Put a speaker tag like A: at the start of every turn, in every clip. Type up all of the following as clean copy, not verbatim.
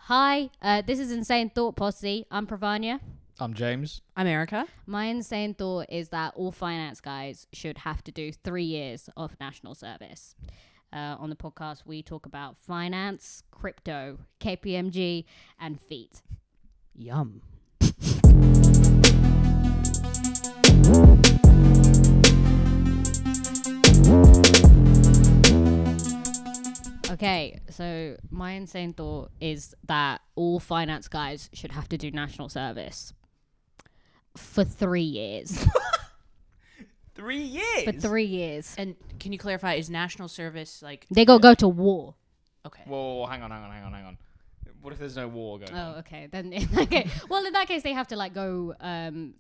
A: Hi, this is Insane Thought Posse. I'm Pravanya.
B: I'm James.
C: I'm Erika.
A: My insane thought is that all finance guys should have to do 3 years of national service. On the podcast, we talk about finance, crypto, KPMG, and feet.
C: Yum.
A: Okay, so my insane thought is that all finance guys should have to do national service for 3 years.
B: 3 years?
A: For 3 years.
C: And can you clarify, is national service like...
A: They go to war.
C: Okay.
B: Whoa, hang on. What if there's no war going on?
A: Oh, okay. Then in that case, well, in that case, they have to like go.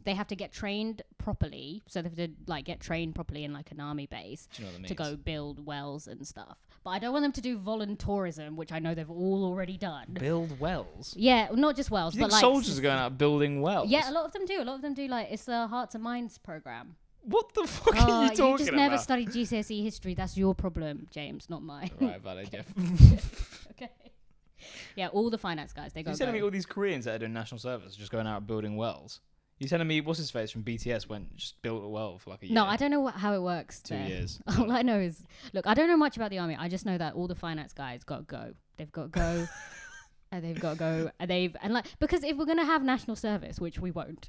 A: They have to get trained properly. So they have to like get trained properly in like an army base
B: Do you know what that
A: to
B: means?
A: go build wells and stuff. But I don't want them to do voluntourism, which I know they've all already done.
B: Build wells?
A: Yeah, not just wells,
B: Do you
A: but
B: think
A: like
B: soldiers are going out building wells?
A: Yeah, a lot of them do. Like it's the Hearts and Minds program.
B: What the fuck are you talking about?
A: You just never studied GCSE history. That's your problem, James, not mine.
B: Right, valid, Jeff.
A: Okay. Yeah, all the finance guys, they go.
B: You're telling me all these Koreans that are doing national service are just going out building wells? You're telling me what's his face from BTS just built a well for like a year?
A: No, I don't know how it works.
B: 2 years.
A: All I know is, look, I don't know much about the army. I just know that all the finance guys got to go. They've got to go. And they've got to go. Because if we're going to have national service, which we won't,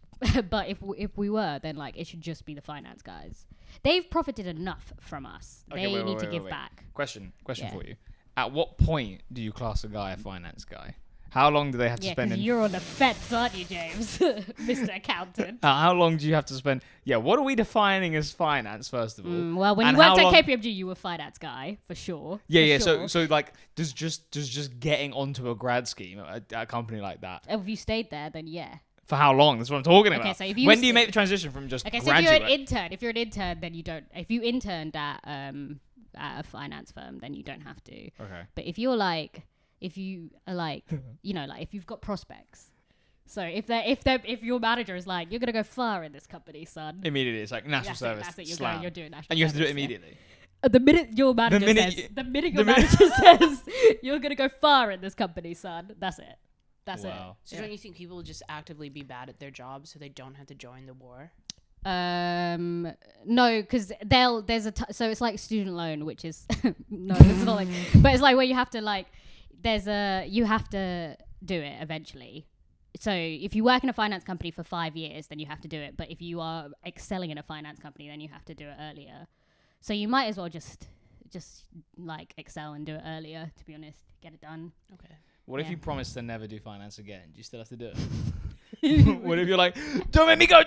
A: but if we were, then like it should just be the finance guys. They've profited enough from us.
B: Okay,
A: they need to give back.
B: Question
A: Yeah.
B: for you. At what point do you class a guy a finance guy? How long do they have to
A: Yeah,
B: spend
A: because you're on the fence, aren't you, James? Mr. Accountant.
B: How long do you have to spend? Yeah, what are we defining as finance, first of all?
A: Well, when
B: And
A: you worked
B: how
A: at
B: long-
A: KPMG, you were a finance guy, for sure.
B: Yeah.
A: For sure.
B: So like, does just getting onto a grad scheme at a company like that
A: If you stayed there, then yeah.
B: for how long? That's what I'm talking about.
A: So if you
B: when do you make the transition from just
A: Okay, so
B: graduate?
A: if you're an intern, then you don't. If you interned at a finance firm, then you don't have to.
B: Okay.
A: But if you are like, you know, like if you've got prospects. So if your manager is like, you're gonna go far in this company, son.
B: Immediately, it's like national service.
A: That's it.
B: slam.
A: You're doing national.
B: And you have to do it
A: service, yeah.
B: immediately.
A: The minute your manager says you're gonna go far in this company, son. That's it. That's
B: Wow.
C: So don't you think people will just actively be bad at their job so they don't have to join the war?
A: No, because so it's like student loan, which is no, it's not like, but it's like where you have to like, you have to do it eventually. So if you work in a finance company for 5 years, then you have to do it. But if you are excelling in a finance company, then you have to do it earlier. So you might as well just like excel and do it earlier. To be honest, get it done.
C: Okay.
B: What if
A: Yeah.
B: you promise to never do finance again? Do you still have to do it? What if you're like, don't make me go,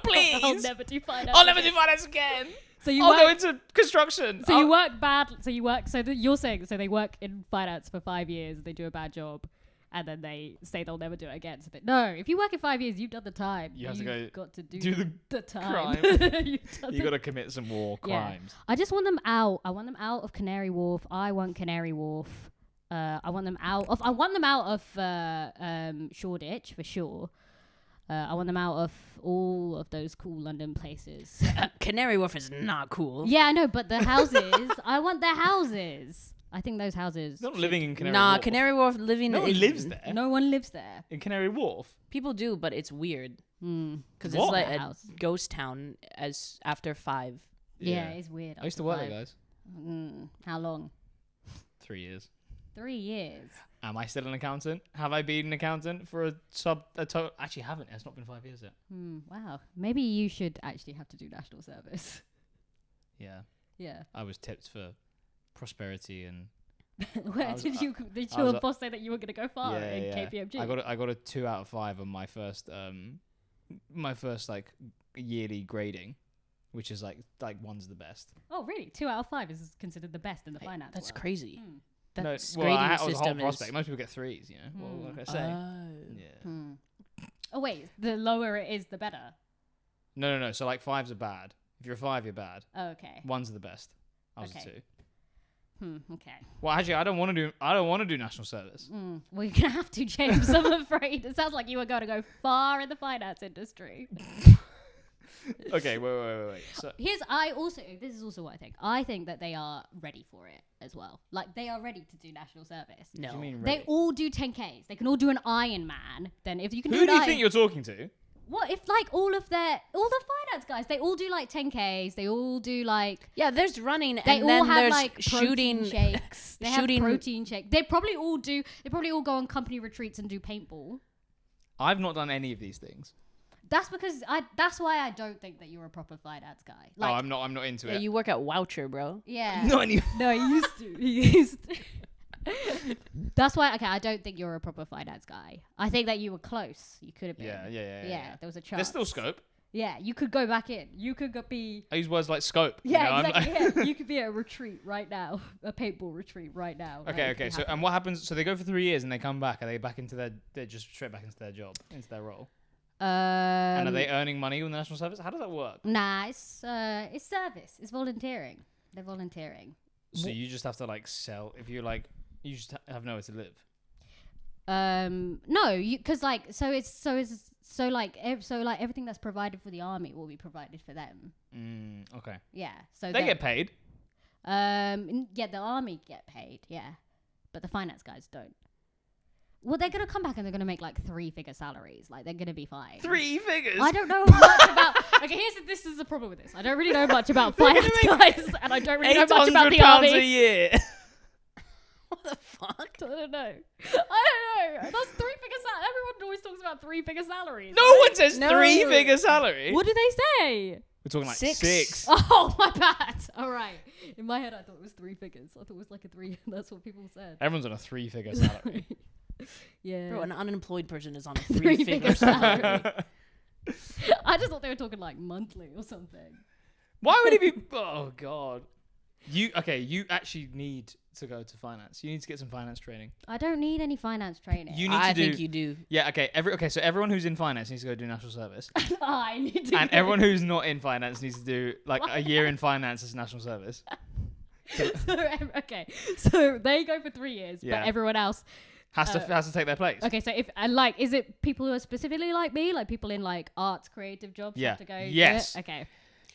B: please.
A: I'll never do finance.
B: I'll never do finance again.
A: So you
B: I'll
A: work,
B: go into construction.
A: So you work bad. You're saying so they work in finance for 5 years. They do a bad job, and then they say they'll never do it again. So no, if you work in 5 years, you've done the time.
B: You have to go
A: got to
B: do
A: the time.
B: crime.
A: You
B: got to commit some war crimes.
A: I just want them out. I want them out of Canary Wharf. I want Canary Wharf. I want them out of Shoreditch for sure. I want them out of all of those cool London places.
C: Canary Wharf is not cool.
A: Yeah, I know, but the houses. I want their houses. I think those houses.
B: Not living in Canary
C: Nah,
B: Wharf.
C: Canary Wharf living...
B: No one lives there.
A: No one lives there.
B: In Canary Wharf.
C: People do, but it's weird. Because it's
B: What?
C: like
A: That
C: a
A: house.
C: ghost town as after 5.
A: Yeah, it's weird.
B: I used to work there, guys.
A: How long?
B: 3 years.
A: 3 years.
B: Am I still an accountant? Have I been an accountant for actually haven't. It's not been 5 years yet.
A: Wow. Maybe you should actually have to do national service.
B: Yeah.
A: Yeah.
B: I was tipped for prosperity and
A: Where
B: was-
A: did
B: I
A: your
B: was-
A: boss say that you were going to go far in KPMG?
B: I got a 2 out of 5 on my first like yearly grading, which is like one's the best.
A: Oh, really? 2 out of 5 is considered the best in the finance
C: That's
A: world.
C: crazy.
A: Mm.
C: That's
B: well,
C: grading
B: I was a whole
C: system
B: prospect.
C: is...
B: Most people get 3s, you know. Well, like I say, yeah.
A: Oh, wait. The lower it is, the better.
B: No. So like 5s are bad. If you're a 5, you're bad.
A: Oh, okay.
B: 1's are the best. I was
A: Okay.
B: a 2.
A: Okay.
B: Well, actually, I don't want to do national service.
A: Well, you're going to have to, James. I'm afraid. It sounds like you were going to go far in the finance industry.
B: Okay, wait. So
A: This is also what I think. I think that they are ready for it as well. Like they are ready to do national service.
C: No.
B: what do you mean
A: They
B: ready?
A: all do 10Ks. They can all do an Ironman. Then if you can
B: Who
A: do
B: do
A: an
B: you think you're talking to?
A: what if like all the finance guys, they all do like 10Ks. They all do like
C: Yeah, there's running,
A: they
C: and
A: all
C: then
A: have
C: there's
A: like
C: shooting.
A: protein shakes. They have
C: shooting-
A: protein shakes. They probably all go on company retreats and do paintball.
B: I've not done any of these things.
A: That's because that's why I don't think that you're a proper finance guy.
B: No, I'm not into
C: Yeah,
B: it.
C: you work at Woucher, bro.
A: Yeah.
B: Not any.
A: No, he used to. He used to. That's why. Okay, I don't think you're a proper finance guy. I think that you were close. You could have been.
B: Yeah.
A: There was a chance.
B: There's still scope.
A: Yeah, you could go back in. You could be.
B: I use words like scope.
A: Yeah,
B: you know,
A: exactly. Yeah, you could be at a retreat right now, a paintball retreat right now.
B: Okay. So, and what happens? So they go for 3 years and they come back. Are they back into they're just straight back into their job, into their role? And are they earning money with the national service? How does that work?
A: Nah, it's service. It's volunteering. They're volunteering.
B: So you just have to like sell. If you like, you just have nowhere to live.
A: No, because like so everything that's provided for the army will be provided for them.
B: Okay.
A: Yeah, so
B: They get paid.
A: yeah, the army get paid, yeah, but the finance guys don't. Well, they're gonna come back and they're gonna make like 3-figure salaries. Like they're gonna be fine.
B: 3 figures.
A: I don't know much about. Okay, this is the problem with this. I don't really know much about finance guys, and I don't really know much about the
B: £800
A: army.
B: a year.
C: What the fuck?
A: I don't know. That's 3-figure salary. Everyone always talks about 3-figure salaries.
B: No one says
C: No.
B: 3-figure salary.
A: What do they say?
B: We're talking like
C: 6.
B: 6.
A: Oh, my bad. All right. In my head, I thought it was 3 figures. I thought it was like a 3. That's what people said.
B: Everyone's on a 3-figure salary.
A: Yeah.
C: Bro, an unemployed person is on a
A: 3-figure
C: 3-figure salary.
A: I just thought they were talking like monthly or something.
B: Why would he be? Oh God. You actually need to go to finance. You need to get some finance training.
A: I don't need any finance training.
B: You need
C: I
B: to do.
C: think you do.
B: Yeah. Okay. So everyone who's in finance needs to go do national service,
A: I need to.
B: and everyone who's not in finance needs to do like a year in finance as national service.
A: So they go for 3 years,
B: Yeah.
A: but everyone else.
B: Has to take their place.
A: Okay, so is it people who are specifically like me, like people in like arts, creative jobs?
B: Yeah.
A: Have to go.
B: Yes.
A: Do it? Okay.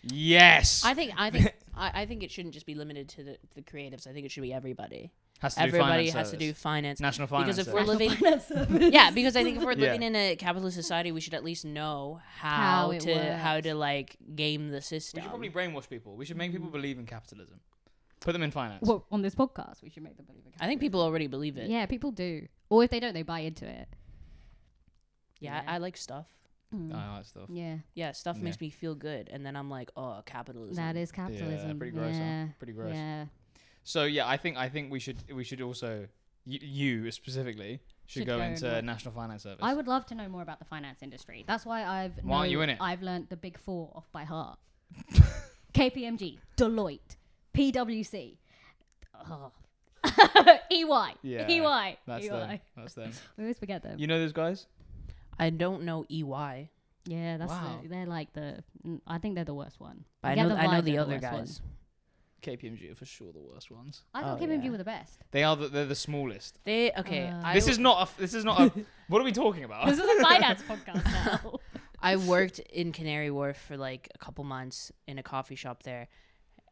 B: Yes.
C: I think it shouldn't just be limited to the creatives. I think it should be everybody.
B: Has to do
C: Everybody
B: finance
C: has to
B: service.
C: do finance.
B: National finance.
C: Because if we're
B: service.
C: living, yeah, because I think if we're
B: Yeah.
C: living in a capitalist society, we should at least know
A: How it
C: how to
A: works.
C: like game the
B: We
C: system.
B: should probably brainwash people. We should make people believe in capitalism. Put them in finance.
A: Well, on this podcast, we should make them believe in.
C: I think people already believe it.
A: Yeah, people do. Or if they don't, they buy into it.
C: Yeah,
A: Yeah.
C: I like stuff.
A: Mm.
B: I like that stuff.
A: Yeah,
C: Yeah, stuff
B: Yeah.
C: makes me feel good, and then I'm like, oh, capitalism.
A: that is capitalism.
B: Yeah, pretty gross.
A: Yeah.
B: Huh? Pretty gross.
A: Yeah.
B: So yeah, I think we should also you specifically should go into
A: and-
B: national finance service.
A: I would love to know more about the finance industry. That's why
B: Why aren't you in it?
A: I've learned the big 4 off by heart. KPMG, Deloitte, PwC, EY,
B: Yeah,
A: EY,
B: That's
A: EY.
B: them. That's them.
A: We always forget them.
B: You know those guys?
C: I don't know EY,
A: Yeah, that's
B: Wow.
A: they're like I think they're the worst one.
C: but I
A: get
C: know
A: the
C: I know
A: vibe
C: the
A: they're
C: other
A: worst one.
C: guys.
B: KPMG are for sure the worst ones.
A: I thought
C: Oh,
A: KPMG
C: yeah.
A: were the best.
B: They're the smallest.
C: They okay.
B: This is not a. What are we talking about?
A: This is a finance podcast now.
C: I worked in Canary Wharf for like a couple months in a coffee shop there.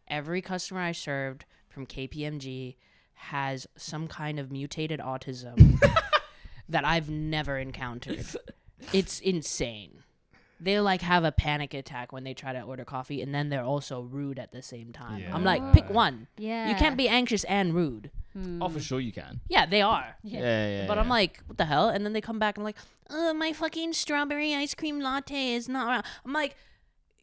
C: Every customer I served from KPMG has some kind of mutated autism that I've never encountered. It's insane. They like have a panic attack when they try to order coffee, and then they're also rude at the same time.
B: Yeah.
C: I'm like, pick one.
A: Yeah.
C: You can't be anxious and rude.
B: Oh, for sure you can.
C: Yeah, they are.
B: Yeah.
C: But I'm like, what the hell? And then they come back and I'm like, my fucking strawberry ice cream latte is not around. I'm like,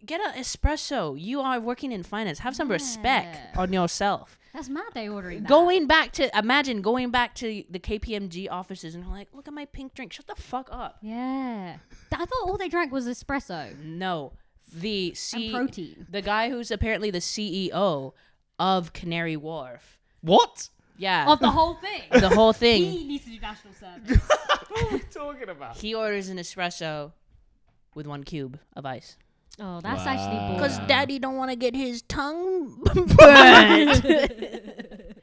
C: get an espresso. You are working in finance. Have some respect
A: Yeah.
C: on yourself.
A: That's mad they ordering that.
C: Imagine going back to the KPMG offices and like, look at my pink drink. Shut the fuck up.
A: Yeah. I thought all they drank was espresso
C: No. The
A: and protein.
C: the guy who's apparently the CEO of Canary Wharf.
B: What?
C: Yeah.
A: Of the whole thing.
C: The whole thing.
A: He needs to do national service.
B: What are we talking about?
C: He orders an espresso with 1 cube of ice.
A: Oh, that's
B: Wow.
A: actually boring.
C: Because daddy don't want to get his tongue burned.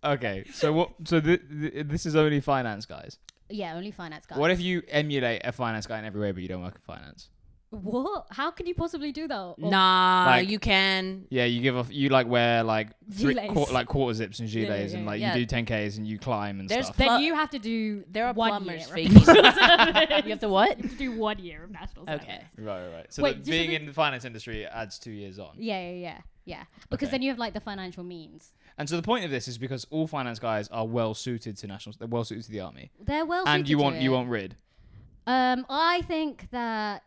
B: Okay, so what? So this is only finance guys.
A: Yeah, only finance guys.
B: What if you emulate a finance guy in every way, but you don't work in finance?
A: What? How can you possibly do that? Or-
C: Nah,
B: Like-
C: you can.
B: Yeah, you give off. You like wear like
A: Gilets.
B: like quarter zips and gilets,
A: yeah,
B: and like
C: yeah.
B: you do 10Ks and you climb and
C: There's
B: stuff.
A: Then you have to do.
C: There are
A: 1
C: plumbers
A: year of
C: faking.
A: national service.
C: You have to what?
A: You have to do 1 year of national service.
C: Okay.
B: Right. So
A: Wait,
B: that
A: just
B: being
A: a
B: in the finance industry adds 2 years on.
A: Yeah. Because
B: Okay.
A: then you have like the financial means.
B: And so the point of this is because all finance guys are well suited to national. They're well suited to the army.
A: They're well.
B: And
A: suited
B: you
A: to
B: want
A: it.
B: you want rid.
A: I think that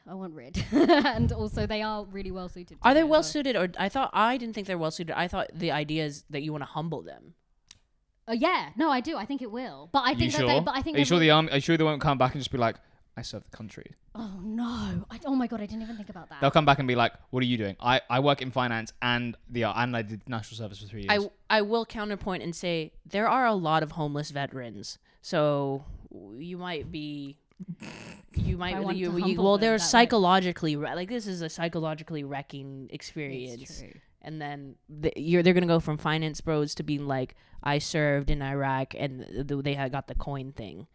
A: I want rid, and also they are really well suited.
C: Are
A: to
C: they
A: it,
C: well
A: so-
C: suited? Or I didn't think they're well suited. I thought the idea is that you want to humble them.
A: Yeah, no, I do. I think it will, but I
B: You
A: think
B: sure?
A: that. But I think
B: Are you
A: they
B: sure
A: will-
B: the army? Are you sure they won't come back and just be like, I serve the country?
A: Oh no! Oh my god! I didn't even think about that.
B: They'll come back and be like, what are you doing? I work in finance and I did national service for 3 years.
C: I will counterpoint and say there are a lot of homeless veterans, so you might be. You might
A: I want to
C: well
A: humble
C: they're
A: them that way.
C: psychologically like this is a psychologically wrecking experience,
A: It's true.
C: and then they're gonna go from finance bros to being like I served in Iraq and they had got the coin thing.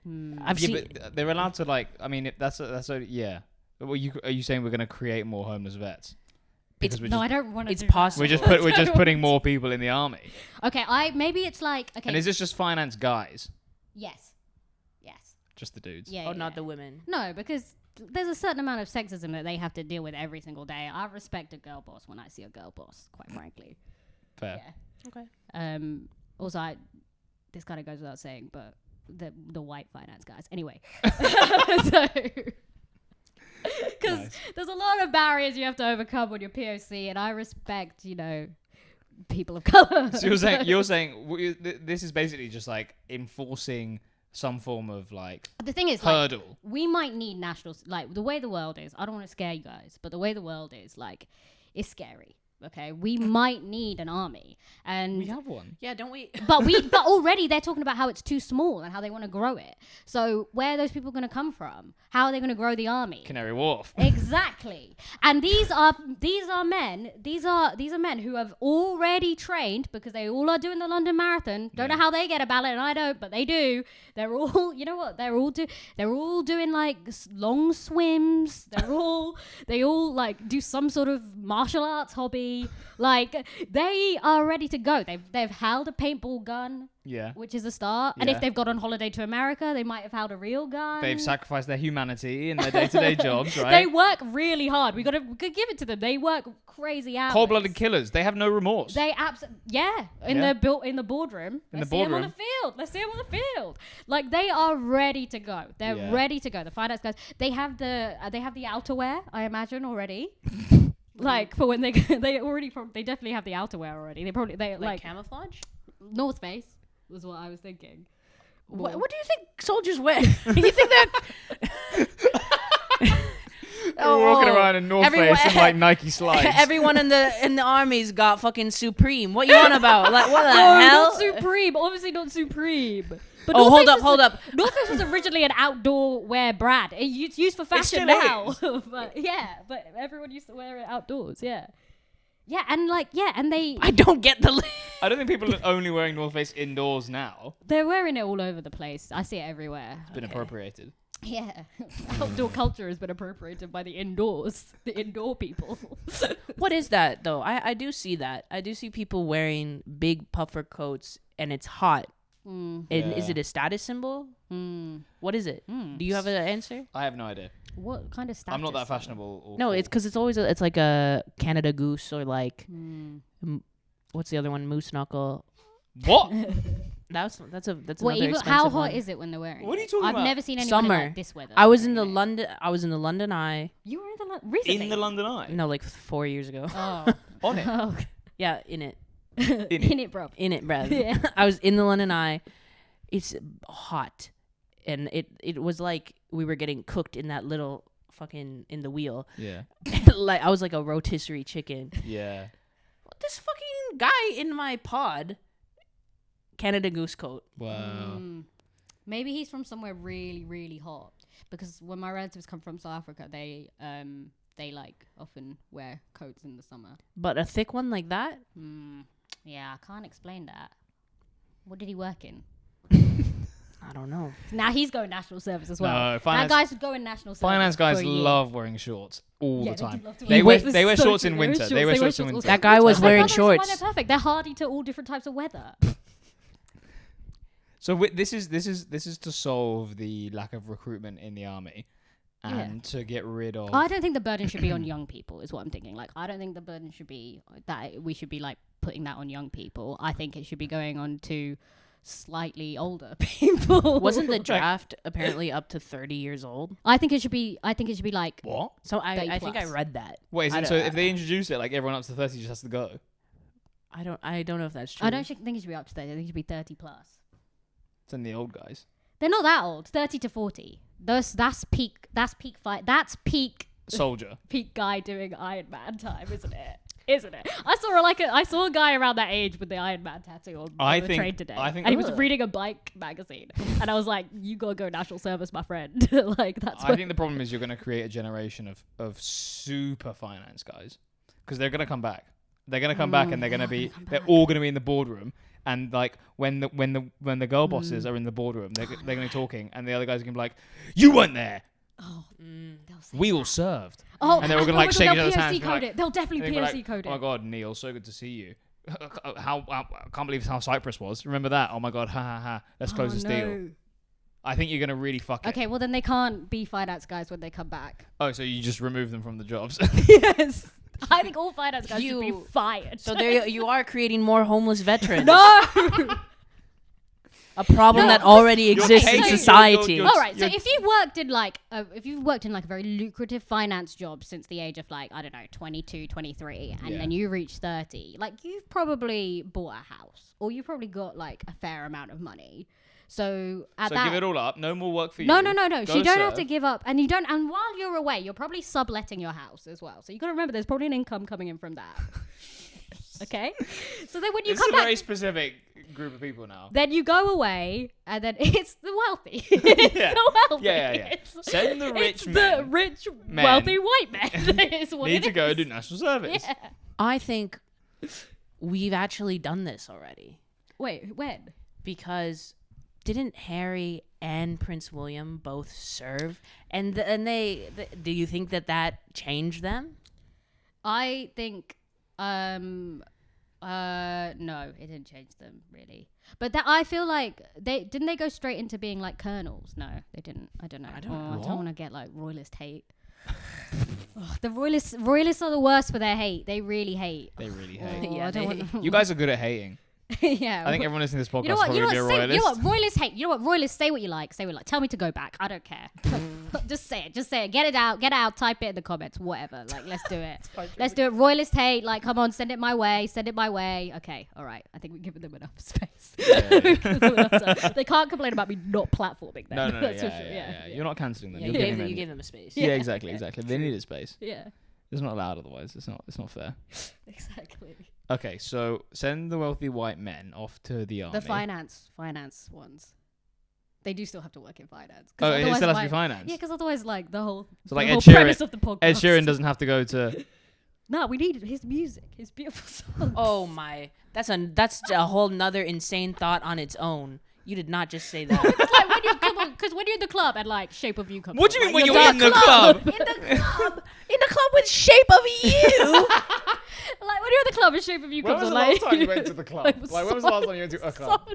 C: I've
B: yeah,
C: seen
B: but they're allowed to like. I mean, that's yeah. Well, are you saying we're going to create more homeless vets? Because
C: It's-
B: we're
A: No, I
B: just,
A: don't want to.
C: it's possible.
B: we're just putting more people in the army.
A: Okay, maybe it's like okay.
B: And is this just finance guys?
A: Yes.
B: Just the dudes?
A: Yeah.
C: oh
A: yeah.
C: not the women.
A: No, because there's a certain amount of sexism that they have to deal with every single day. I respect a girl boss when I see a girl boss, quite frankly.
B: Fair.
A: Yeah.
C: Okay.
A: Also, this kind of goes without saying, but the white finance guys. Anyway, so because
B: Nice.
A: there's a lot of barriers you have to overcome when you're POC, and I respect, people of color.
B: So you're saying this is basically just like enforcing some form of like
A: The thing is, like,
B: hurdle.
A: we might need like the way the world is. I don't want to scare you guys, but the way the world is, like, it's scary. Okay, we might need an army, and
B: We have one.
C: Yeah, don't we?
A: but already they're talking about how it's too small and how they want to grow it. So where are those people going to come from? How are they going to grow the army?
B: Canary Wharf.
A: Exactly. And these are men who have already trained because they all are doing the London Marathon. Don't know how they get a ballot, and I don't, but they do. They're all, you know what? They're all doing like long swims. They all like do some sort of martial arts hobby. Like they are ready to go. They've held a paintball gun.
B: Yeah.
A: Which is a start. And
B: Yeah.
A: if they've got on holiday to America, they might have held a real gun.
B: They've sacrificed their humanity in their day-to-day jobs, right?
A: They work really hard. We gotta give it to them. They work crazy hours.
B: Cold-blooded killers. They have no remorse.
A: They in
B: Yeah.
A: the boardroom.
B: In
A: Let's
B: the
A: see them on
B: boardroom.
A: the field. Let's see them on the field. Like they are ready to go. They're
B: Yeah.
A: ready to go. The finance guys. They have the outerwear. I imagine already. Like for when they definitely have the outerwear already. They
C: Like camouflage?
A: North Face was what I was thinking.
C: What do you think soldiers wear? You think that?
B: They're walking around in North Face and like Nike slides.
C: Everyone in the army's got fucking Supreme. What you on about? Like what the
A: No,
C: hell?
A: not Supreme. Obviously not Supreme. But
C: Oh,
A: North Face
C: hold
A: was
C: up.
A: North Face was originally an outdoor wear brand. It's used for fashion
B: still
A: now. but everyone used to wear it outdoors. Yeah. Yeah, and they
C: I don't get the.
B: I don't think people are only wearing North Face indoors now.
A: they're wearing it all over the place. I see it everywhere.
B: It's been appropriated.
A: Yeah. Outdoor culture has been appropriated by the indoor people.
C: What is that though? I do see that. I do see people wearing big puffer coats and it's hot. And is
B: Yeah.
C: it a status symbol? What is it? Do you have an answer?
B: I have no idea.
A: What kind of status?
B: I'm not that fashionable. Or
C: No,
B: cool.
C: it's because it's always it's like a Canada Goose or like what's the other one? Moose knuckle.
B: What?
C: That's
A: Wait,
C: another
A: even,
C: expensive
A: how hot
C: one.
A: is it when they're wearing
B: What are
A: it?
B: you talking
A: I've
B: about?
A: never seen anyone in
C: Summer.
A: like this weather.
C: I was in the
A: wearing it.
C: London Eye.
A: You were in the London recently?
B: In the London Eye.
C: No, like 4 years ago.
A: Oh.
B: On it.
A: Oh.
C: Yeah, in it.
A: In it, bro.
C: In it, bruv.
A: Yeah.
C: I was in the London Eye. It's hot. And it was like we were getting cooked in that little fucking in the wheel.
B: Yeah.
C: Like I was like a rotisserie chicken.
B: Yeah.
C: This fucking guy in my pod, Canada Goose coat.
B: Wow.
A: Maybe he's from somewhere really, really hot. Because when my relatives come from South Africa, they like often wear coats in the summer.
C: But a thick one like that?
A: Yeah, I can't explain that. What did he work in?
C: I don't know.
A: Now he's going national service as well.
B: No,
A: That
B: finance,
A: guy's going national service.
B: finance guys
A: for a year.
B: love wearing shorts all
A: Yeah,
B: the time.
A: do love to
B: They
A: wear
B: wear
A: shorts.
B: they wear
A: So
B: shorts
A: cute.
B: in
A: They wear
B: winter.
A: shorts.
B: They wear
A: They wear
B: shorts in
A: shorts all
B: winter.
C: That guy was
A: That's
C: wearing
A: why
C: shorts.
A: they're perfect. They're hardy to all different types of weather.
B: So this is to solve the lack of recruitment in the army, and to get rid of.
A: I don't think the burden should be on young people, is what I'm thinking. Like, I don't think the burden should be that we should be like putting that on young people. I think it should be going on to slightly older people.
C: Wasn't the draft apparently up to 30 years old?
A: I think it should be like
B: What?
C: So I
A: 30
C: think I
A: plus.
C: read that.
B: Wait, is
C: I
B: it,
C: don't-
B: so if they introduce it, like everyone up to 30 just has to go?
C: I don't know if that's true.
A: I don't think it should be up to 30. I think it should be 30 plus.
B: Send the old guys.
A: They're not that old. 30 to 40. That's peak fight. That's peak
B: Soldier.
A: peak guy doing Iron Man time, isn't it? Isn't it? I saw a guy around that age with the Iron Man tattoo on the train today. And he was reading a bike magazine. And I was like, you gotta go national service, my friend. Like, that's
B: I think the problem is you're going to create a generation of super finance guys, because they're going to come back. They're going to come back, and they're all going to be in the boardroom. And like when the girl bosses are in the boardroom, they're going to be talking, and the other guys are going to be like, "You weren't there.
A: Oh, they'll say
B: We
A: that.
B: all served."
A: Oh,
B: And they're all gonna, like, shake each other's hands and
A: POC
B: be
A: code
B: like-
A: it. They'll definitely
B: And they'll be
A: POC
B: like,
A: code
B: "Oh my
A: it.
B: god, Neil, so good to see you. I can't believe how Cyprus was. Remember that? Oh my god, ha ha ha. Let's close this deal." I think you're going to really fuck it.
A: Okay, well then they can't be finance guys when they come back.
B: Oh, so you just remove them from the jobs.
A: Yes. I think all finance guys should be
C: You-
A: fired.
C: So there you are creating more homeless veterans.
A: No.
C: A problem
A: No,
C: that already
A: you're
C: exists in
A: taking-
C: society.
B: you're-
A: All right. So if you've worked in like a very lucrative finance job since the age of like, I don't know, 22, 23, and
B: Yeah.
A: then you reach 30, like you've probably bought a house, or you've probably got like a fair amount of money. So at
B: So
A: that,
B: give it all up. No more work for you.
A: no.
B: Go
A: So you don't have to
B: serve.
A: give up, and you don't. And while you're away, you're probably subletting your house as well. So you got to remember, there's probably an income coming in from that. Okay. So then when you
B: It's
A: come
B: a
A: back,
B: very specific group of people now.
A: then you go away, and then it's the wealthy. It's
B: Yeah.
A: the wealthy.
B: Yeah.
A: It's-
B: Send the
A: it's
B: rich men.
A: the rich,
B: Men
A: wealthy white men. Is what
B: Need
A: it
B: to go
A: is.
B: do national service.
A: Yeah.
C: I think we've actually done this already,
A: Wait, when?
C: because didn't Harry and Prince William both serve? And they do you think that changed them?
A: I think, no, it didn't change them really. But that I feel like they go straight into being like colonels. No, they didn't. I don't know. I
B: What?
A: don't want to get like royalist hate. Ugh, the royalists are the worst for their hate. They really hate.
B: They really
A: Oh,
B: hate.
C: Yeah,
A: I don't want.
B: You guys are good at hating.
A: Yeah.
B: I think everyone listening to this podcast
A: You know what?
B: will probably be a
A: Say,
B: royalist.
A: you know what? Royalists hate. You know what? Royalists, say what you like. Say what you like. Tell me to go back. I don't care. Just say it. Just say it. Get it out. Get it out. Type it in the comments. Whatever. Like, let's do it. Let's do it. Royalist hate. Like, come on. Send it my way. Send it my way. Okay. All right. I think we've given them enough space.
B: Yeah.
A: We've given them enough time. They can't complain about me not platforming them.
B: No,
A: That's
B: yeah,
A: for sure.
B: yeah. You're not cancelling them.
C: Yeah,
B: You're
C: you
B: giving
C: gave
B: them.
C: you gave them a space.
B: Yeah, exactly. They needed space.
A: Yeah.
B: It's not allowed otherwise. It's not fair.
A: Exactly.
B: Okay, so send the wealthy white men off to the army.
A: The finance ones. They do still have to work in finance.
B: Oh, it
A: otherwise,
B: still has to be
A: like-
B: finance.
A: Yeah, because otherwise, like the whole
B: So, like,
A: the
B: Ed
A: whole
B: Sheeran-
A: premise of the podcast.
B: Ed Sheeran doesn't have to go to.
A: No, we need his music, his beautiful songs.
C: Oh my, that's a whole nother insane thought on its own. You did not just say that.
A: It's like because when you're in the club and like Shape of You comes
B: What do
A: on,
B: you mean
A: like,
B: when you're in the club?
C: in the club with Shape of You.
A: Like when you're in the club and Shape of You
B: When
A: comes
B: was
A: on,
B: the
A: like
B: last time you went to the club?
A: Like,
B: Like, when was the last time you went to a club?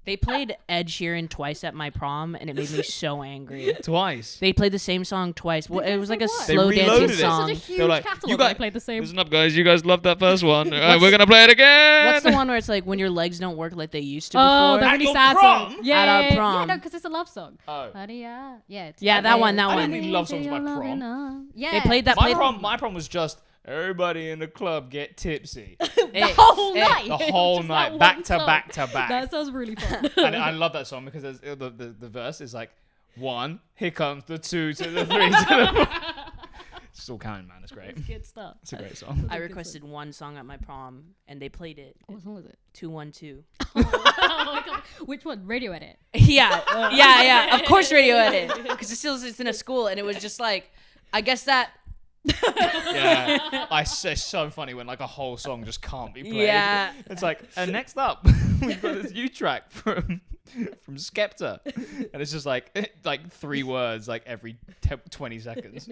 C: They played Ed Sheeran twice at my prom, and it made me so angry.
B: Twice.
C: They played the same song twice. Well, it was like a
A: What?
B: They
C: slow
B: reloaded
C: dancing
B: it.
C: song.
A: Such a huge
B: They're like,
A: catalog.
B: you guys-
A: They played the same.
B: Listen up, guys. You guys loved that first one. We're gonna play it again.
C: What's the one where it's like when your legs don't work like they used to
A: Oh,
C: before?
A: the
B: At
A: really
B: your
A: sad
B: prom?
A: song. Yeah,
C: At our
A: yeah,
C: prom.
A: Yeah, no, because it's a love song.
B: Oh.
A: Honey, yeah,
C: Yeah, that one, that
B: I
C: one.
B: didn't really love songs by prom.
A: Yeah,
C: They played that.
B: My prom was just everybody in the club get tipsy
A: the whole night.
B: the whole
A: Just
B: night,
A: that
B: back
A: one
B: to
A: song.
B: back to back.
A: That sounds really fun.
B: And I love that song because there's, the verse is like 1, here comes the 2 to the 3 to the 4. It's still counting, man. It's great.
A: Good stuff.
B: It's a great song.
C: I requested one song at my prom, and they played it.
A: What song was it?
C: 212.
A: Oh my God. Which one? Radio Edit.
C: Yeah. Of course, radio edit, because it's in a school, and it was just like, I guess that
B: Yeah, it's so funny when like a whole song just can't be played.
C: Yeah.
B: It's like, and next up we've got this new track from Skepta, and it's just like 3 words like every 20 seconds.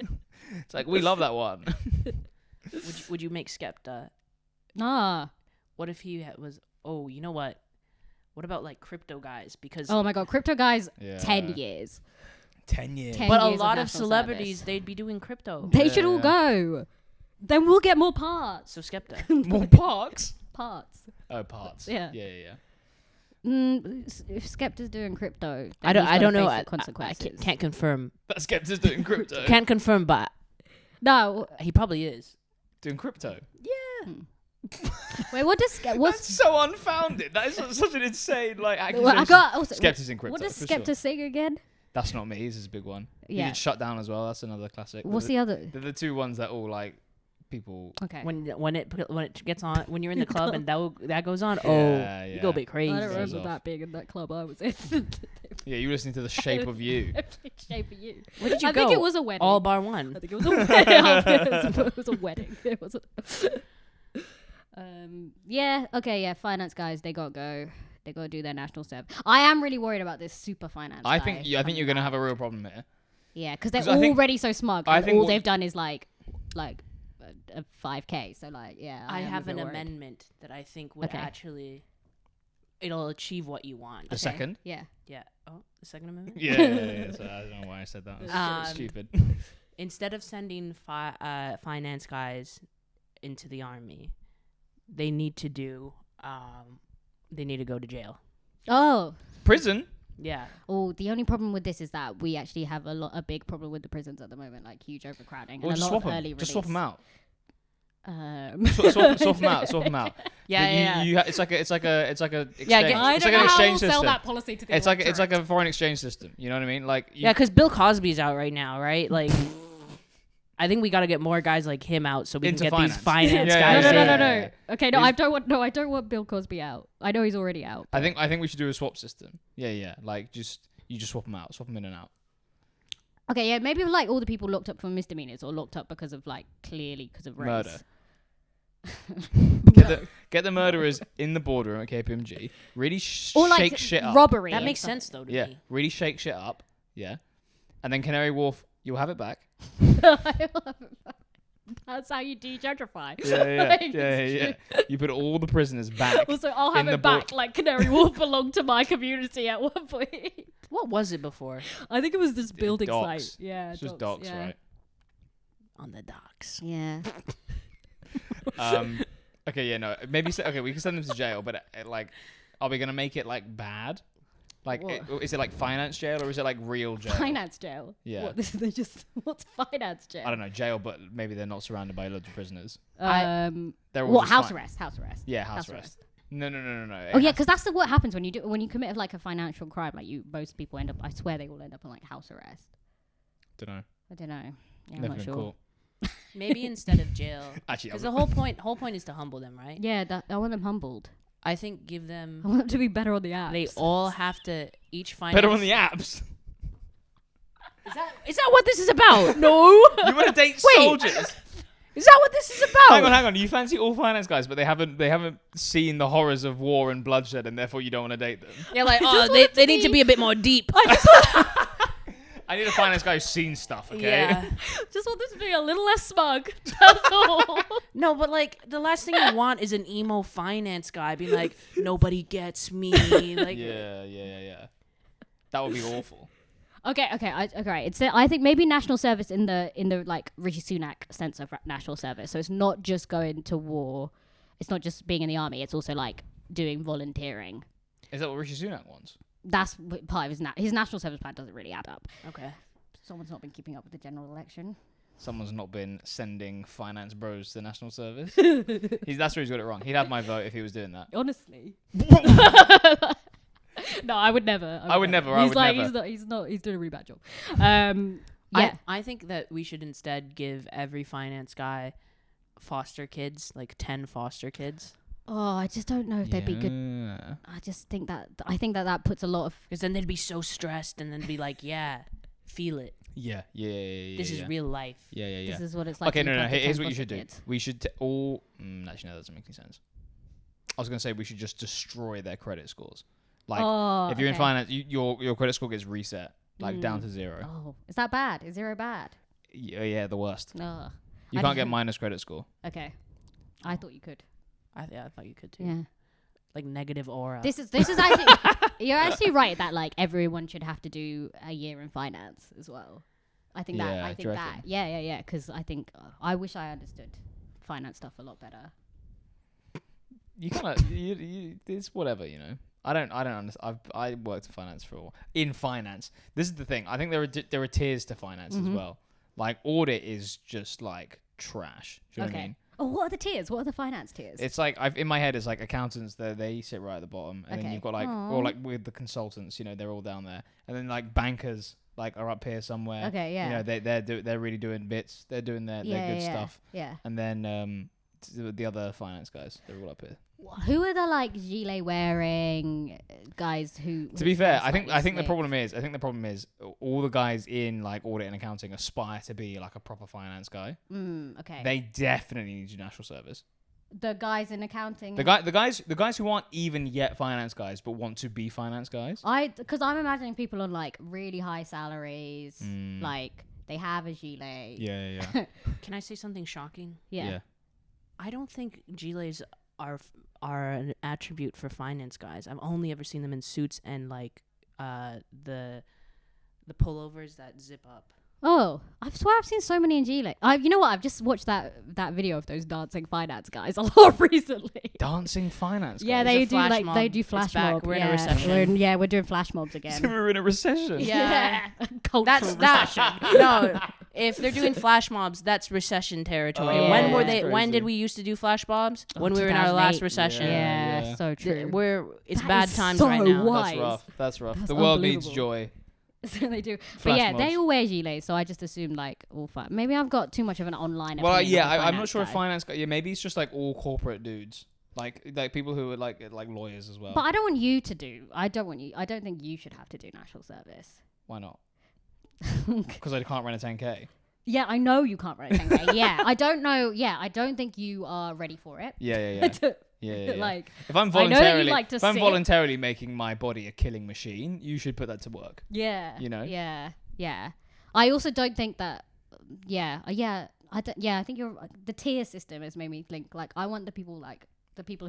B: It's like, we love that one.
C: Would you make Skepta?
A: Nah.
C: What if he was? Oh, you know what? What about like crypto guys? Because
A: Oh my god, crypto guys,
B: Yeah.
A: 10 years.
B: 10 years.
A: 10
C: but a
A: years
C: lot of
A: national
C: celebrities,
A: service.
C: they'd be doing crypto.
A: They should all
B: Yeah.
A: go. Then we'll get more parts.
C: So Skepta.
B: More parks.
A: Parts.
B: Oh, parts.
A: Yeah.
B: Yeah.
A: If Skepta's doing crypto, then
C: I don't.
A: he's
C: I
A: gotta
C: don't know.
A: face the
C: I
A: consequences.
C: can't confirm.
B: That Skepta's doing crypto.
C: Can't confirm, but
A: No.
C: he probably is.
B: Doing crypto.
A: Wait, what does
B: That's
A: what's
B: so unfounded. That is such an insane like accusation.
A: well, I got also,
B: Skepta's in crypto.
A: what does
B: for
A: Skepta
B: sure.
A: sing again?
B: That's Not Me. This is a big one. He
A: Yeah.
B: did Shut Down as well. That's another classic.
A: What's the other?
B: They're the 2 ones that all like people.
A: Okay.
C: When it gets on, when you're in the club and that goes on,
B: Yeah,
C: you go a bit crazy.
A: I don't
B: Goes
A: remember
B: off.
A: that being in that club I was in.
B: Yeah, you listening to The Shape of You.
A: Shape of You.
C: Where did you
A: I
C: go?
A: think it was a wedding.
C: All bar
A: I
C: one.
A: think it was a wedding. It was a wedding. It was yeah. Okay. Yeah. Finance guys, they gotta go. They gotta do their national service. I am really worried about this super finance.
B: I
A: guy
B: think you're
A: coming
B: gonna
A: back.
B: have a real problem here.
A: Yeah, because they're
B: 'Cause I think-
A: already so smug.
B: I
A: And
B: think
A: all
B: what-
A: they've done is like a 5K. So like, yeah.
C: I
A: am
C: have
A: a
C: an
A: bit worried.
C: amendment that I think would
A: Okay.
C: actually, it'll achieve what you want.
B: The second.
A: Yeah.
C: Yeah. Oh, the second amendment.
B: Yeah. So I don't know why I said that. It was
C: Um,
B: stupid.
C: Instead of sending finance guys into the army, they need to do. They need to go to jail.
A: Oh.
B: Prison.
C: Yeah.
A: Oh, the only problem with this is that we actually have a big problem with the prisons at the moment, like huge overcrowding
B: Or
A: and a
B: just
A: lot
B: swap
A: of
B: them.
A: early
B: Just swap them out. Swap them out. Swap them out.
C: Yeah.
B: It's like a exchange.
C: Yeah,
B: it's like an exchange system.
A: policy to the
B: It's like a foreign exchange system. You know what I mean? Like
C: Yeah, because Bill Cosby's out right now, right? Like, I think we got to get more guys like him out so we
B: Into
C: can get these
B: finance.
C: finance
B: Yeah,
C: guys.
A: No.
B: yeah.
A: Okay, no,
B: He's-
A: I don't want Bill Cosby out. I know he's already out.
B: I think we should do a swap system. Yeah. Like you just swap them out, swap them in and out.
A: Okay, yeah, maybe like all the people locked up for misdemeanors or locked up because of like clearly because of race.
B: Murder. Get the murderers in the boardroom at KPMG. Really
A: Or like
B: shake shit up.
A: robbery.
C: That
A: and
C: makes
A: stuff.
C: sense though to
B: Yeah,
C: me.
B: really shake shit up. Yeah, and then Canary Wharf, you'll have it back.
A: That's how you de-gentrify.
B: Yeah.
A: Like,
B: Yeah. You put all the prisoners back.
A: Also, I'll have
B: In the
A: it back. Like Canary Wharf belonged to my community at one point.
C: What was it before?
A: I think it was this building
B: docks.
A: site. Yeah,
B: It's just docks,
A: yeah.
B: right?
C: On the docks.
A: Yeah.
B: Okay, yeah, no, maybe we can send them to jail, but like, are we gonna make it like bad? Like,
A: What?
B: is it like finance jail or is it like real jail?
A: Finance jail.
B: Yeah.
A: What, they just what's finance jail?
B: I don't know, jail, but maybe they're not surrounded by loads of prisoners.
A: They're all
B: just
A: house
B: fine.
A: arrest? House arrest.
B: Yeah, house arrest. No.
A: Oh yeah, because that's what happens when you commit like a financial crime. Like most people end up. I swear they all end up in like house arrest.
B: Don't know.
A: I don't know. Yeah, I'm
B: Never
A: not
B: been
A: sure.
B: caught.
C: Maybe instead of jail.
B: Actually,
C: Because the whole point is to humble them, right?
A: Yeah, I want them humbled.
C: I think give
A: I
C: them.
A: want them to be better on the apps.
C: They all have to each finance.
B: better on the apps.
C: Is that what this is about?
A: no.
B: You want to date
C: Wait.
B: soldiers?
C: Is that what this is about?
B: Hang on. You fancy all finance guys, but they haven't seen the horrors of war and bloodshed, and therefore you don't want to date them.
C: Yeah, like
A: just
C: oh,
A: want it
C: they
A: to
C: need to
A: be-
C: be a bit more deep.
B: I need a finance guy who's seen stuff. Okay.
C: Yeah.
A: Just want them to be a little less smug. That's all.
C: No, but like the last thing you want is an emo finance guy being like, nobody gets me. Like,
B: Yeah. That would be awful.
A: Okay. I think maybe national service in the like Rishi Sunak sense of national service. So it's not just going to war. It's not just being in the army. It's also like doing volunteering.
B: Is that what Rishi Sunak wants?
A: That's part of his national service plan doesn't really add up.
C: Okay.
A: Someone's not been keeping up with the general election.
B: Someone's not been sending finance bros to the national service. That's where he's got it wrong. He'd have my vote if he was doing that.
A: Honestly. No, I would never.
B: I would never.
A: He's doing a really bad job. Yeah.
C: I think that we should instead give every finance guy foster kids, like 10 foster kids.
A: Oh, I just don't know if they'd be good. I just think that that puts a lot of.
C: Because then they'd be so stressed and then be like, yeah, feel it.
B: Yeah.
C: This is real life.
B: Yeah.
A: This is what it's like.
B: Okay,
A: to
B: no.
A: look at
B: Here's
A: 10
B: what you should
A: foster
B: do.
A: kids.
B: We should all. Actually, no, that doesn't make any sense. I was gonna say we should just destroy their credit scores. Like, if you're in finance, your credit score gets reset, like down to 0.
A: Oh, is that bad? Is 0 bad?
B: Yeah, the worst.
A: No.
B: You can't get minus credit score.
A: Okay. I thought you could.
C: I thought you could too.
A: Yeah.
C: Like negative aura.
A: This is actually you're actually right that like everyone should have to do a year in finance as well. I think
B: Yeah,
A: that I
B: do
A: think
B: you
A: that
B: reckon?
A: yeah because I think I wish I understood finance stuff a lot better.
B: You kind of it's whatever, you know. I don't understand. I worked in finance. This is the thing. I think there are tiers to finance as well. Like audit is just like trash. Do you know what I mean?
A: Oh, what are the tiers? What are the finance tiers?
B: It's like in my head it's like accountants. They sit right at the bottom, and then you've got like or like with the consultants. You know, they're all down there, and then like bankers like are up here somewhere.
A: Okay, yeah.
B: You know, they're really doing bits. They're doing their good stuff.
A: Yeah.
B: And then the other finance guys, they're all up here.
A: Who are the like gilet wearing guys who?
B: To be fair, I think the problem is all the guys in like audit and accounting aspire to be like a proper finance guy.
A: Okay.
B: They definitely need to do national service.
A: The guys in accounting.
B: The guys who aren't even yet finance guys but want to be finance guys.
A: Because I'm imagining people on like really high salaries, like they have a gilet.
B: Yeah.
C: Can I say something shocking?
A: Yeah.
C: I don't think gilets are an attribute for finance guys. I've only ever seen them in suits and like the pullovers that zip up.
A: Oh, I swear I've seen so many in gilet. You know what? I've just watched that video of those dancing finance guys a lot recently.
B: Dancing finance guys.
A: Yeah, they do flash mob.
C: We're in a recession.
A: We're doing flash mobs again.
B: So we're in a recession.
C: Yeah.
A: Cultural
C: That's
A: recession.
C: No, if they're doing flash mobs, that's recession territory.
B: Oh,
C: when were
B: that's
C: they? When
B: crazy.
C: did we used to do flash mobs? When we were in our last
A: 2008.
C: recession.
A: Yeah, so true.
C: It's
A: That
C: bad
A: is
C: times
A: so
C: right now.
A: wise.
B: That's rough.
A: That's
B: The world needs
A: unbelievable.
B: joy.
A: So they do.
B: Flash
A: But yeah,
B: mobs.
A: they all wear gilets, so I just assumed like all fine. Maybe I've got too much of an online
B: Well,
A: opinion
B: yeah,
A: of a
B: I'm not sure if
A: guy.
B: finance guy. Yeah, maybe it's just like all corporate dudes, like people who are like lawyers as well.
A: But I don't want you to do. I don't think you should have to do national service.
B: Why not? Because I can't run a 10K.
A: Yeah, I know you can't run a 10K. Yeah, I don't know. Yeah, I don't think you are ready for it.
B: Yeah. Yeah.
A: Like,
B: If I'm
A: I know that you
B: voluntarily,
A: like to
B: if I'm
A: sit.
B: voluntarily making my body a killing machine, you should put that to work.
A: yeah,
B: You know?
A: Yeah. I also don't think that. I think the tier system has made me think like I want the people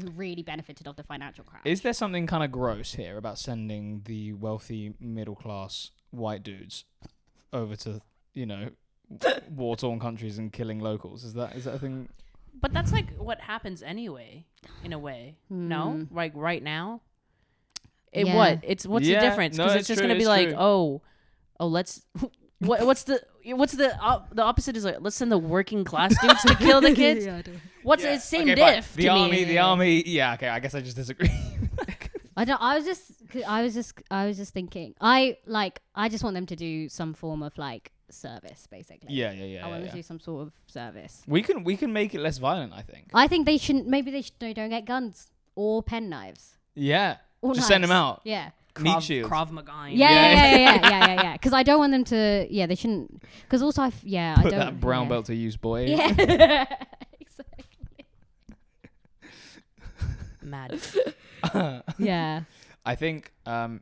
A: who really benefited of the financial crash.
B: Is there something kind of gross here about sending the wealthy middle class white dudes over to war-torn countries and killing locals? Is that a thing?
C: But that's like what happens anyway, in a way. No, like right now.
A: Yeah.
C: What's the
B: Yeah,
C: difference?
B: no,
C: Because
B: it's
C: it's just
B: true,
C: gonna be
B: it's
C: like,
B: true.
C: let's. What's the opposite is like let's send the working class dudes to kill the kids. What's
B: Yeah.
C: the same
B: Okay, fine.
C: diff?
B: The
C: to
B: army,
C: me.
B: the army. Yeah, okay. I guess I just disagree.
A: I was just thinking. I just want them to do some form of like service, basically.
B: Yeah.
A: I want them to do some sort of service.
B: We can make it less violent. I think.
A: I think they shouldn't. Maybe they don't get guns or pen knives.
B: Yeah.
A: Or
B: Just send them
A: knives.
B: out.
A: Yeah.
B: Meat shields.
C: Krav Maga.
A: Yeah. Because I don't want them to. Yeah, they shouldn't. Because also, I
B: Put
A: don't.
B: that brown
A: yeah.
B: belt to use, boy.
A: Yeah. Exactly.
C: Mad.
A: Yeah.
B: I think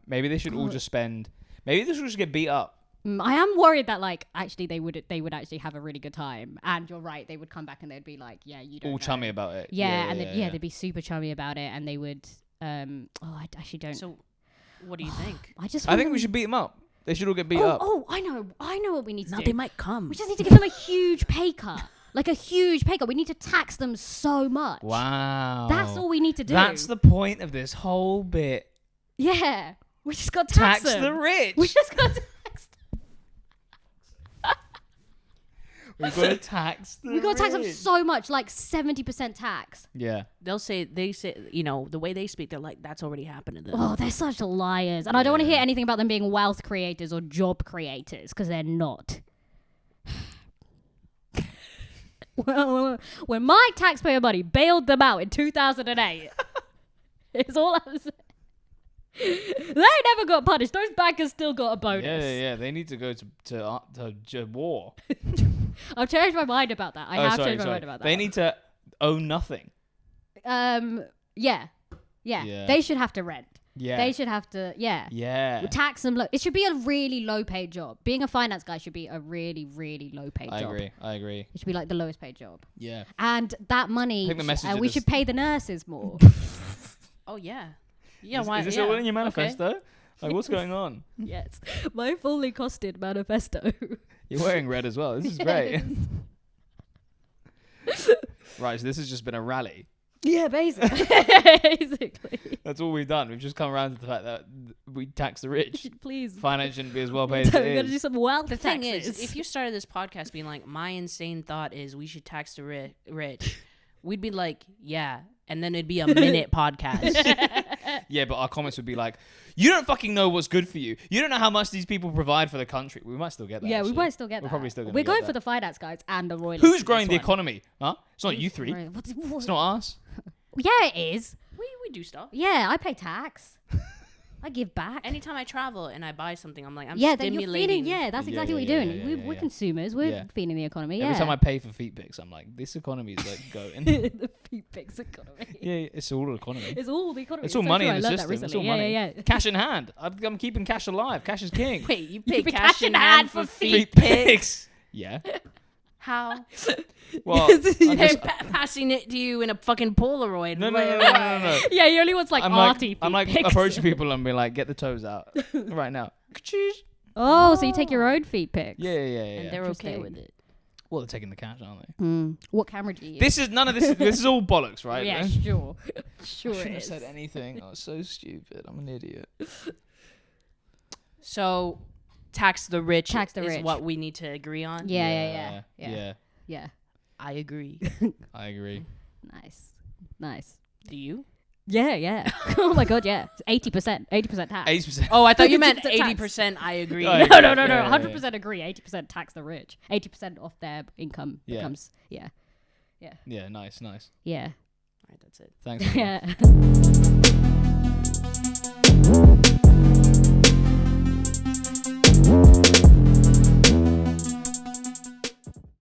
B: maybe they should all just spend. Maybe they should just get beat up.
A: I am worried that like actually they would actually have a really good time, and you're right, they would come back and they'd be like, yeah, you don't
B: All
A: know.
B: chummy about it.
A: Yeah, they'd be super chummy about it, and they would. I actually don't.
C: So, what do you think?
A: I just.
B: I think we should beat them up. They should all get beat up.
A: Oh, I know what we need to
C: No,
A: do.
C: they might come.
A: We just need to give them a huge pay cut. Like a huge pay cut. We need to tax them so much.
B: Wow.
A: That's all we need to do.
B: That's the point of this whole bit.
A: Yeah. We just got to tax them.
B: The rich.
A: We just got to tax them.
B: We've got to tax the
A: We got to tax them
B: rich.
A: so much, like 70% tax.
B: Yeah.
C: They say, the way they speak, they're like, that's already happened to them.
A: Oh, they're such liars. And I don't want to hear anything about them being wealth creators or job creators, because they're not. Well, when my taxpayer money bailed them out in 2008, it's all I'm saying. They never got punished. Those bankers still got a bonus.
B: Yeah. They need to go to war.
A: I've changed my mind about that. I have changed my mind about that.
B: They need to own nothing.
A: Yeah. They should have to rent.
B: Yeah.
A: They should have to. Yeah.
B: Yeah.
A: Tax them low. It should be a really low paid job. Being a finance guy should be a really, really low paid job.
B: I agree.
A: It should be like the lowest paid job.
B: Yeah.
A: And that money,
B: I think the message
A: and
B: of
A: we
B: this-
A: should pay the nurses more.
C: Oh yeah. Yeah.
B: Is,
C: Why?
B: is this
C: yeah.
B: all in your
C: Okay.
B: manifesto? Like, what's going on?
A: Yes. My fully costed manifesto.
B: You're wearing red as well. This is great. Right, so this has just been a rally.
A: Yeah, basically.
B: That's all we've done. We've just come around to the fact that we tax the rich.
A: Please.
B: Finance shouldn't be as well paid as
A: We're
B: it
A: going to do
B: is.
A: some wealth
C: The
A: taxes.
C: thing is, if you started this podcast being like, my insane thought is we should tax the rich, we'd be like, yeah, and then it'd be a minute podcast.
B: Yeah, but our comments would be like, you don't fucking know what's good for you. You don't know how much these people provide for the country. We might still get that.
A: Yeah, we
B: actually.
A: might still get
B: We're
A: that.
B: probably still gonna
A: We're
B: get
A: going
B: that.
A: for the finance guys and the royalists.
B: Who's growing the
A: this one.
B: economy? Huh? It's not you three. It's not us.
A: Yeah, it is.
C: we do stuff.
A: Yeah, I pay tax. I give back.
C: Anytime I travel and I buy something, I'm like, I'm
A: yeah, then you're
C: stimulating.
A: feeding. Yeah, that's
B: Yeah,
A: exactly
B: yeah,
A: what you're
B: yeah,
A: doing.
B: yeah,
A: We're
B: yeah.
A: consumers. We're
B: Yeah.
A: feeding the economy. Yeah.
B: Every time I pay for feet pics, I'm like, this economy is like going.
A: the feet pics economy.
B: Yeah, it's all economy.
A: It's all the economy.
B: It's all
A: so
B: money
A: true.
B: in the
A: I learned
B: system.
A: That
B: It's
A: recently.
B: all money.
A: Yeah.
B: Cash in hand. I'm keeping cash alive. Cash is king.
C: Wait, you pay
A: pay
C: cash in hand for feet pics?
B: Yeah.
C: How?
B: Well,
C: They're passing it to you in a fucking Polaroid.
B: no.
A: Yeah, he only wants like arty
B: I'm like
A: feet pics.
B: approaching people and be like, get the toes out right now.
A: Oh, so you take your own feet pics?
B: Yeah.
C: And they're okay
A: Interesting.
C: with it.
B: Well, they're taking the cash, aren't they?
A: What camera do you use?
B: This is none of this. This is all bollocks, right?
A: Yeah,
B: man?
A: sure. Sure
B: I shouldn't
A: it
B: have
A: is.
B: said anything. I was so stupid. I'm an idiot.
C: So, tax the rich
A: Tax the
C: is
A: rich.
C: what we need to agree on.
A: Yeah.
B: Yeah.
C: I agree.
B: I agree.
A: Nice.
C: Do you?
A: Yeah. Oh my god, yeah. 80%. 80% tax.
B: 80%.
C: Oh, I thought you meant
A: 80% tax.
C: 80%. I agree.
B: Oh,
A: No.
B: Yeah.
A: 100% agree. 80% tax the rich. 80% off their income
B: Yeah.
A: becomes yeah.
B: Yeah, nice.
A: Yeah.
C: All right, that's it.
B: Thanks.
A: Yeah.